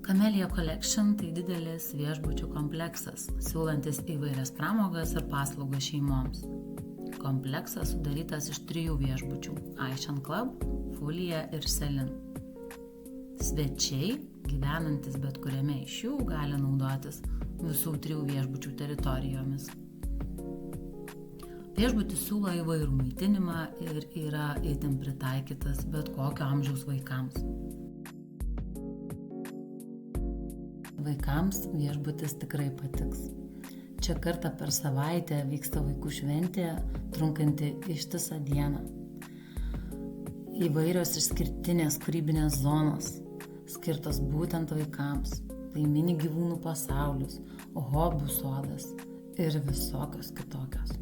Camellia Collection tai didelis viešbučių kompleksas, siūlantis įvairias pramogas ir paslaugas šeimoms. Kompleksas sudarytas iš 3 viešbučių – Aishan Club, Fulia ir Selin. Svečiai, gyvenantis bet kuriame iš jų, gali naudotis visų 3 viešbučių teritorijomis. Viešbutis siūlo įvairų maitinimą ir yra itin pritaikytas bet kokio amžiaus vaikams. Vaikams viešbutis tikrai patiks. Čia kartą per savaitę vyksta vaikų šventė, trunkanti ištisą dieną. Įvairios išskirtinės kūrybinės zonos, skirtos būtent vaikams. Tai mini gyvūnų pasaulis, hobių sodas ir visokios kitokios.